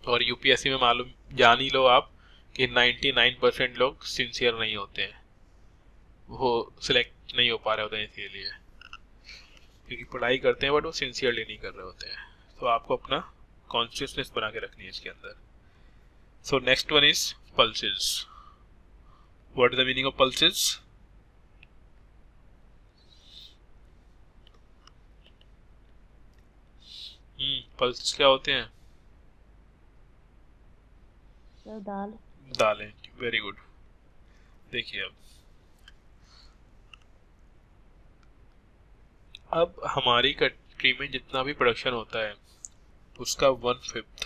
और यूपीएससी में मालूम जान ही लो आप कि 99% लोग सिंसियर नहीं होते हैं, वो सिलेक्ट नहीं हो पा रहे होते हैं इसीलिए, क्योंकि पढ़ाई करते हैं बट वो सिंसियरली नहीं कर रहे होते हैं। तो आपको अपना कॉन्शियसनेस बना के रखनी है इसके अंदर। So next one is pulses. What is the meaning of pulses? Pulses क्या होते हैं? सर दाल। दालें। Very good. देखिए, अब हमारी कंट्री में जितना भी प्रोडक्शन होता है उसका 1/5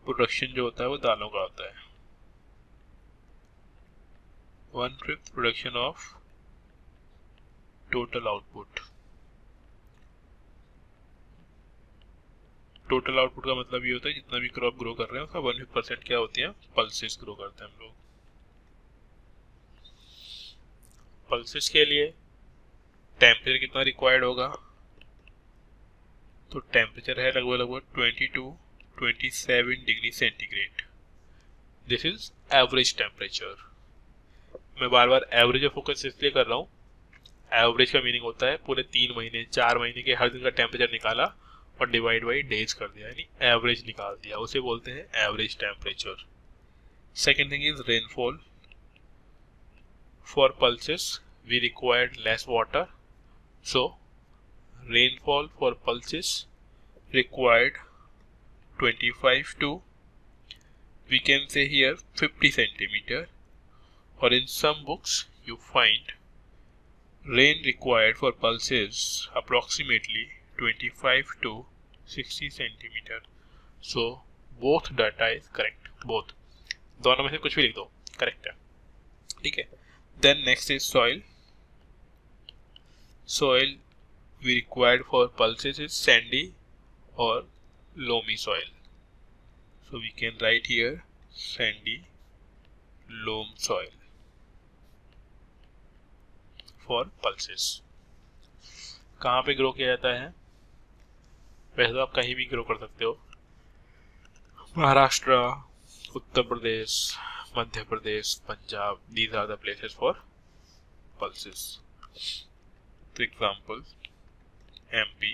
प्रोडक्शन जो होता है वो दालों का होता है। 1/5 production of total output. Total output का मतलब ये होता है जितना भी क्रॉप ग्रो कर रहे हैं उसका 1/5% क्या होती है? पल्सेस ग्रो करते हैं हम लोग। पल्सेस के लिए टेम्परेचर कितना रिक्वायर्ड होगा? तो टेम्परेचर है लगभग लगभग 20 to 27 degree centigrade. This is average temperature. मैं बार बार एवरेज फोकस इसलिए कर रहा हूँ, एवरेज का मीनिंग होता है पूरे 3 महीने 4 महीने के हर दिन का टेम्परेचर निकाला और डिवाइड बाई डेज कर दिया, यानी एवरेज निकाल दिया, उसे बोलते हैं average temperature. Second thing is rainfall. For pulses we required less water, so rainfall for pulses required 25 to, we can say here, 50 centimeter, or in some books you find rain required for pulses approximately 25 to 60 centimeter. So both data is correct, both, दोनों में से कुछ भी लिख दो, correct है। ठीक है, then next is soil. Soil we required for pulses is sandy or loamy soil, so we can write here sandy loam soil for pulses. कहाँ पे ग्रो किया जाता है? वैसे तो आप कहीं भी ग्रो कर सकते हो, Maharashtra, Uttar Pradesh, Madhya Pradesh, Punjab, these are the places for pulses. For example, MP,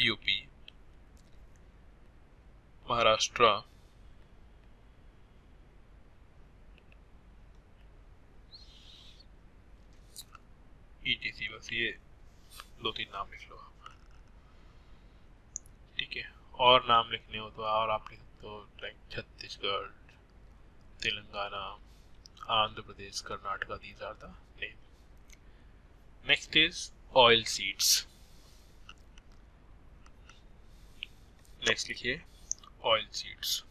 UP, Maharashtra, ETC, बस ये 2-3 नाम लिख लो, ठीक है। और नाम लिखने हो तो और आप लिख सकते हो like Chhattisgarh, Telangana, Andhra Pradesh, Karnataka, these are the name. Next is oil seeds. Next लिखिए ऑयल सीड्स।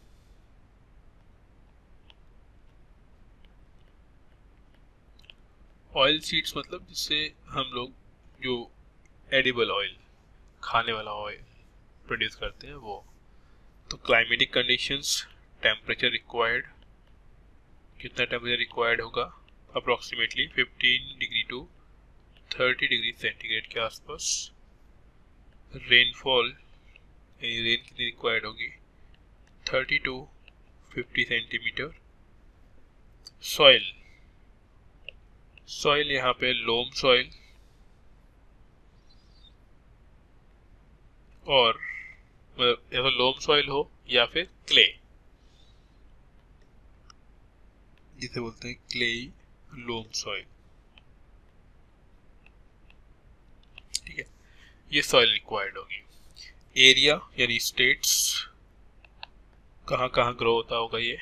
ऑयल सीड्स मतलब जिससे हम लोग जो एडिबल ऑयल, खाने वाला ऑयल प्रोड्यूस करते हैं वो। तो क्लाइमेटिक कंडीशंस, टेम्परेचर रिक्वायर्ड, कितना टेम्परेचर रिक्वायर्ड होगा, approximately 15 degree to 30 degree centigrade के आसपास। रेनफॉल, यानी रेन कितनी रिक्वायर्ड होगी, 30 टू 50 सेंटीमीटर। सॉइल, सॉइल यहाँ पे लोम सॉइल और या तो लोम सॉइल हो या फिर क्ले, जिसे बोलते हैं क्ले लोम सॉइल, ठीक है। ये सॉइल रिक्वायर्ड होगी। एरिया यानी स्टेट्स, कहाँ कहाँ ग्रो होता होगा ये,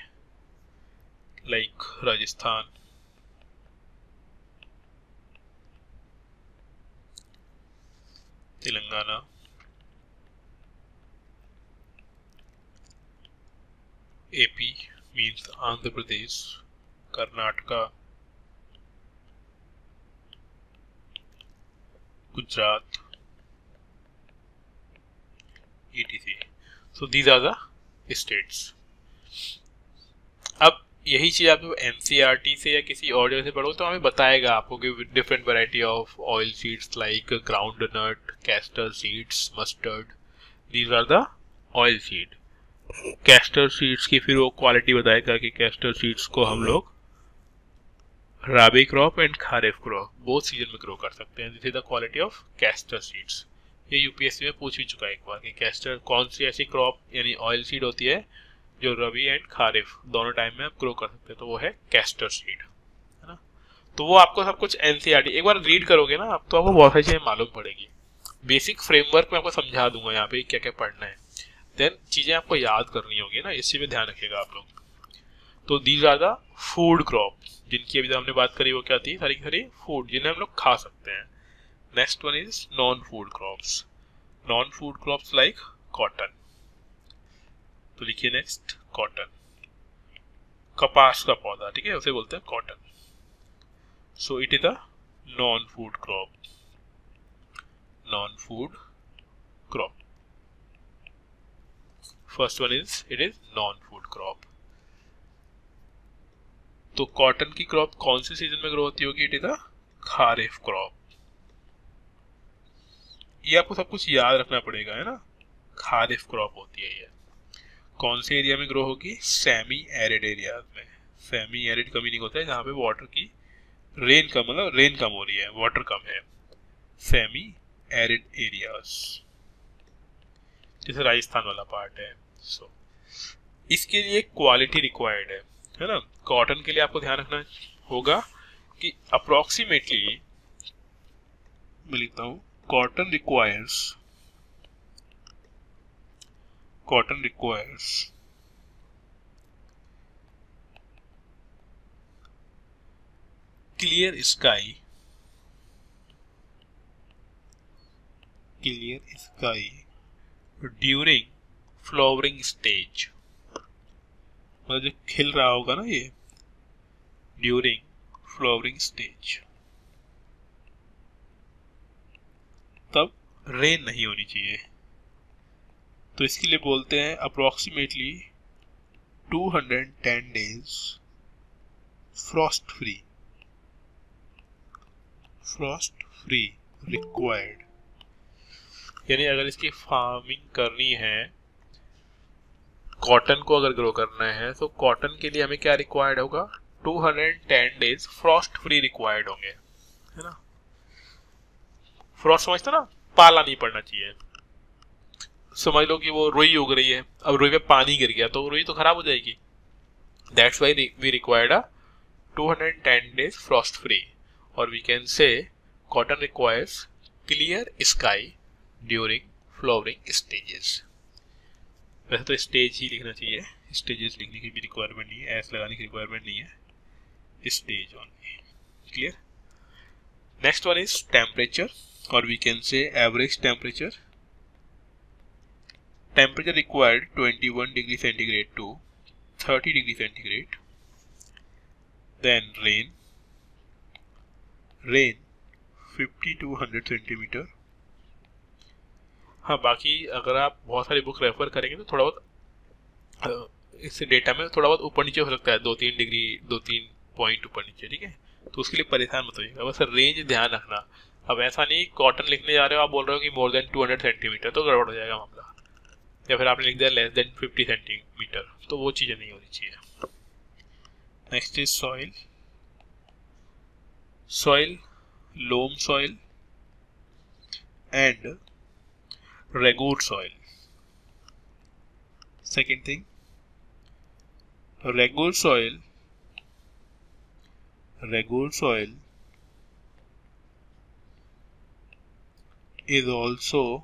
like Rajasthan, Telangana, AP means Andhra Pradesh, Karnataka, Gujarat, ETC। So these are the states। अब यही चीज आप NCERT से या किसी और जगह से पढ़ो तो हमें बताएगा आपको कि different variety of oil seeds like groundnut, castor seeds, mustard, these are the oil seed. Castor seeds की फिर वो क्वालिटी बताएगा कि कैस्टर सीड्स को हम लोग rabi crop and kharif crop both season में ग्रो कर सकते हैं। This is the quality of castor seeds. ये यूपीएससी में पूछ भी चुका है एक बार कि कैस्टर कौन सी ऐसी क्रॉप यानी ऑयल सीड होती है जो रबी एंड खारिफ दोनों टाइम में आप ग्रो कर सकते हैं, तो वो है कैस्टर सीड, है ना। तो वो आपको सब कुछ NCERT एक बार रीड करोगे ना आप, तो आपको बहुत सारी चीजें मालूम पड़ेगी। बेसिक फ्रेमवर्क में आपको समझा दूंगा यहाँ पे क्या क्या पढ़ना है, देन चीजें आपको याद करनी होगी ना, इसी पे ध्यान रखिएगा आप लोग। तो these are the food crop, जिनकी अभी हमने बात करी वो क्या थी, सारी की सारी फूड जिन्हें हम लोग खा सकते हैं। Next one is non food crops. Non food crops like cotton, तो लिखिए नेक्स्ट कॉटन, कपास का पौधा, ठीक है, उसे बोलते हैं cotton. So it is a non food crop, non food crop. First one is it is non food crop. तो कॉटन की क्रॉप कौन से सीजन में ग्रो होती होगी, it is a kharif crop. ये आपको सब कुछ याद रखना पड़ेगा, है ना। खारिफ क्रॉप होती है ये, कौन से एरिया में ग्रो होगी, सेमी एरिड एरिया में। सेमी एरिड का मीनिंग होता है जहाँ पे वाटर की रेन कम, मतलब रेन कम हो रही है, वाटर कम है, सेमी एरिड एरियाज, जैसे राजस्थान वाला पार्ट है। सो इसके लिए क्वालिटी रिक्वायर्ड है ना। कॉटन के लिए आपको ध्यान रखना होगा कि अप्रोक्सीमेटली मैं लिखता हूँ cotton requires clear sky during flowering stage, मतलब जो खिल रहा होगा ना ये, during flowering stage, तब रेन नहीं होनी चाहिए। तो इसके लिए बोलते हैं approximately 210 days frost free required. यानी अगर इसकी फार्मिंग करनी है, कॉटन को अगर ग्रो करना है, तो कॉटन के लिए हमें क्या रिक्वायर्ड होगा, 210 डेज फ्रॉस्ट फ्री रिक्वायर्ड होंगे, है ना। फ्रॉस्ट समझते ना, पाला नहीं पड़ना चाहिए। समझ लो कि वो रुई उग रही है, अब रुई पे पानी गिर गया तो रुई तो खराब हो जाएगी। That's why we required a 210 days frost free, और we can say cotton requires clear sky during flowering stages. वैसे तो स्टेज ही लिखना चाहिए, स्टेजेस लिखने की भी रिक्वायरमेंट नहीं है, एस लगाने की रिक्वायरमेंट नहीं है, stage only. Clear. Next one is temperature, और we can say average temperature. Temperature required 21 degree centigrade to 30 degree centigrade. Then rain 50 to 100 centimetre. हाँ, बाकी अगर आप बहुत सारी बुक रेफर करेंगे तो थोड़ा बहुत इस डेटा में थोड़ा बहुत ऊपर नीचे हो सकता है, 2-3 डिग्री 2-3 पॉइंट ऊपर नीचे, ठीक है। तो उसके लिए परेशान मत होइएगा, बस रेंज ध्यान रखना। अब ऐसा नहीं कॉटन लिखने जा रहे हो, आप बोल रहे हो कि मोर देन 200 सेंटीमीटर, तो गड़बड़ हो जाएगा मामला। या फिर आपने लिख दिया लेस देन 50 सेंटीमीटर, तो वो चीज़ें नहीं होनी चाहिए। Next is soil. Soil, loam soil and regur soil. Second thing, regular soil is also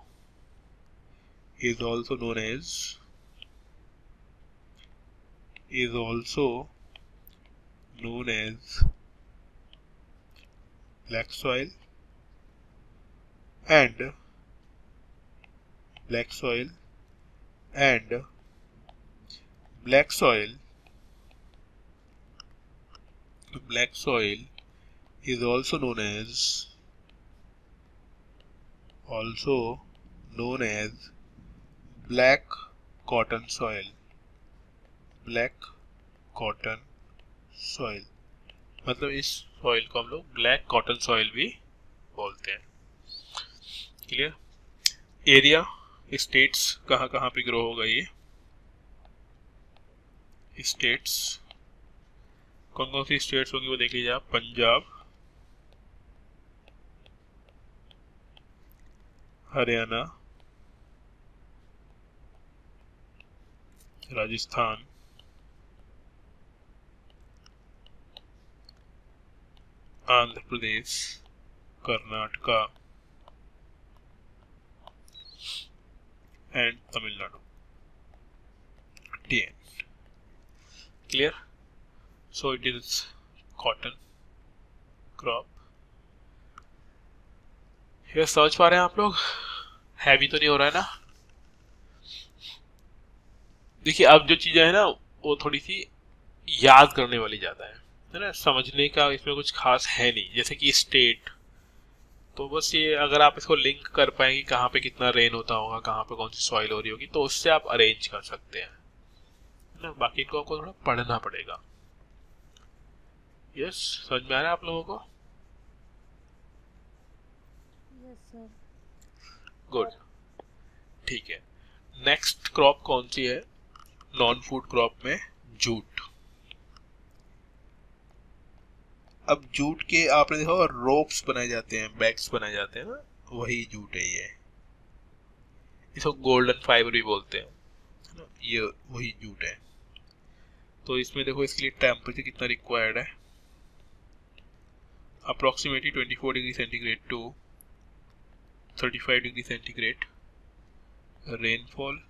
known as black soil and black soil is also known as black cotton soil. मतलब इस soil को हम लोग ब्लैक कॉटन सॉइल भी बोलते हैं। Clear. Area, states कहाँ कहाँ पे ग्रो होगा, ये स्टेट्स कौन कौन सी स्टेट्स होंगी वो देख लीजिए आप। Punjab, Haryana, Rajasthan, Andhra Pradesh, Karnataka and Tamil Nadu, TN। Clear? So it is cotton crop। ये समझ पा रहे हैं आप लोग? हैवी तो नहीं हो रहा है ना? देखिए अब जो चीजें है ना वो थोड़ी सी याद करने वाली ज्यादा है ना, समझने का इसमें कुछ खास है नहीं। जैसे कि स्टेट, तो बस ये अगर आप इसको लिंक कर पाएंगे कहाँ पे कितना रेन होता होगा, कहाँ पे कौन सी सॉइल हो रही होगी, तो उससे आप अरेंज कर सकते हैं ना। बाकी को आपको थोड़ा पढ़ना पड़ेगा। यस, समझ में आ रहा है आप लोगों को? Yes sir. गुड, ठीक है। नेक्स्ट क्रॉप कौन सी है नॉन फूड क्रॉप में? जूट। अब जूट के आपने देखा होगा रोप्स बनाए जाते हैं, बैग्स बनाए जाते हैं ना, वही जूट है ये। इसको गोल्डन फाइबर भी बोलते हैं ना, ये वही जूट है। तो इसमें देखो इसके लिए टेम्परेचर कितना रिक्वायर्ड है, approximately 24 degree centigrade to 35 degree centigrade. Rainfall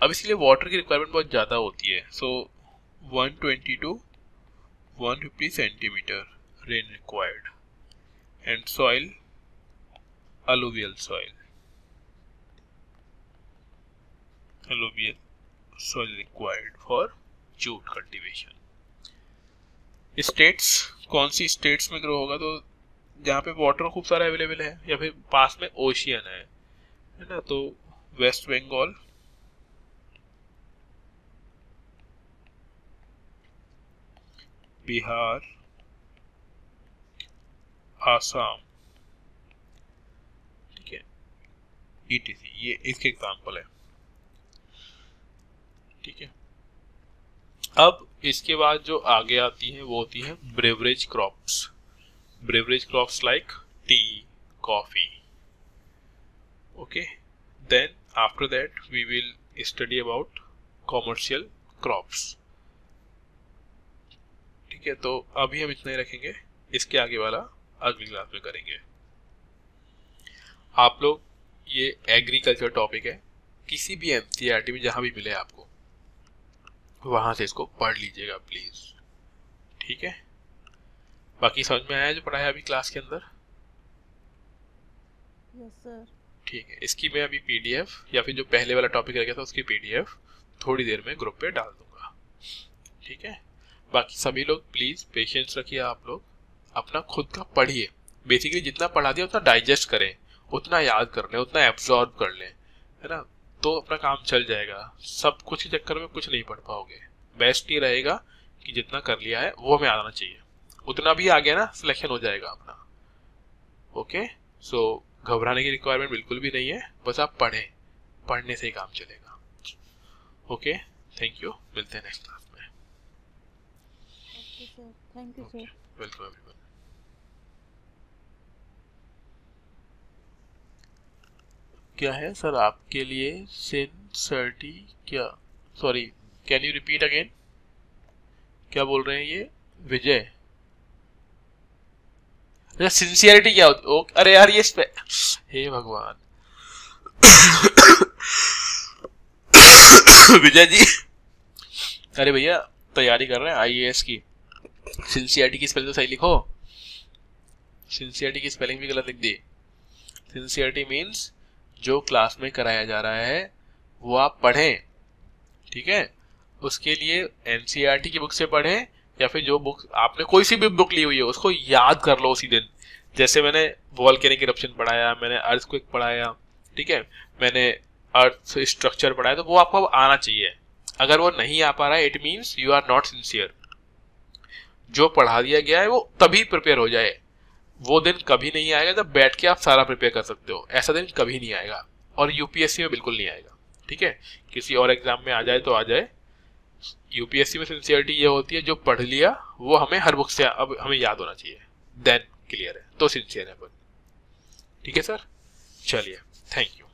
अब इसके लिए वाटर की रिक्वायरमेंट बहुत ज़्यादा होती है, सो 120 to 150 centimetre rain required. And soil, alluvial soil required for jute cultivation। States, कौन सी स्टेट्स में ग्रो होगा? तो जहाँ पे वाटर खूब सारा अवेलेबल है या फिर पास में ओशियन है ना, तो वेस्ट बंगाल, बिहार, आसाम, ठीक है, ETC, ये इसके एग्जाम्पल है। ठीक है। अब इसके बाद जो आगे आती हैं वो होती हैं beverage crops. Beverage crops like tea, coffee. Okay, then after that we will study about commercial crops. ठीक है, तो अभी हम इतना ही रखेंगे, इसके आगे वाला अगली क्लास में करेंगे। आप लोग ये एग्रीकल्चर टॉपिक है, किसी भी एनसीईआरटी में जहां भी मिले आपको वहां से इसको पढ़ लीजिएगा प्लीज, ठीक है। बाकी समझ में आया जो पढ़ाया अभी क्लास के अंदर? Yes sir. ठीक है, इसकी मैं अभी पीडीएफ या फिर जो पहले वाला टॉपिक रह गया था उसकी पीडीएफ थोड़ी देर में ग्रुप पे डाल दूंगा, ठीक है। बाकी सभी लोग प्लीज पेशेंस रखिए, आप लोग अपना खुद का पढ़िए, बेसिकली जितना पढ़ा दिया उतना डाइजेस्ट करें, उतना याद कर लें, उतना एब्जॉर्ब कर लें, है ना, तो अपना काम चल जाएगा। सब कुछ के चक्कर में कुछ नहीं पढ़ पाओगे। बेस्ट ये रहेगा कि जितना कर लिया है वो हमें आना चाहिए, उतना भी आ गया ना सिलेक्शन हो जाएगा अपना। ओके, सो घबराने की रिक्वायरमेंट बिल्कुल भी नहीं है, बस आप पढ़ें, पढ़ने से ही काम चलेगा। ओके, थैंक यू, मिलते हैं नेक्स्ट क्लास में। Okay sir, thank you sir. Welcome everyone. क्या है सर आपके लिए सिंसर्टी? क्या, sorry, can you repeat again? क्या बोल रहे हैं ये विजय? अच्छा, सिंसियरिटी क्या होती? ओ, अरे यार ये हे भगवान विजय जी, अरे भैया तैयारी कर रहे हैं आईएएस की, सिंसियरिटी की स्पेलिंग तो सही लिखो। सिंसियरिटी की स्पेलिंग भी गलत लिख दी। सिंसियरिटी मीन्स जो क्लास में कराया जा रहा है वो आप पढ़ें, ठीक है। उसके लिए एनसीईआरटी की बुक से पढ़ें या फिर जो बुक आपने कोई सी भी बुक ली हुई है उसको याद कर लो उसी दिन। जैसे मैंने वोल्केनिक इरप्शन पढ़ाया, मैंने अर्थक्वेक पढ़ाया, ठीक है, मैंने अर्थ स्ट्रक्चर पढ़ाया, तो वो आपको आना चाहिए। अगर वो नहीं आ पा रहा है it means you are not sincere. जो पढ़ा दिया गया है वो तभी प्रिपेयर हो जाए, वो दिन कभी नहीं आएगा जब बैठ के आप सारा प्रिपेयर कर सकते हो, ऐसा दिन कभी नहीं आएगा, और यूपीएससी में बिल्कुल नहीं आएगा, ठीक है। किसी और एग्जाम में आ जाए तो आ जाए, यूपीएससी में सिंसियरिटी ये होती है जो पढ़ लिया वो हमें हर बुक से अब हमें याद होना चाहिए, देन क्लियर है, तो सिंसियर है अपन, ठीक है सर। चलिए, थैंक यू।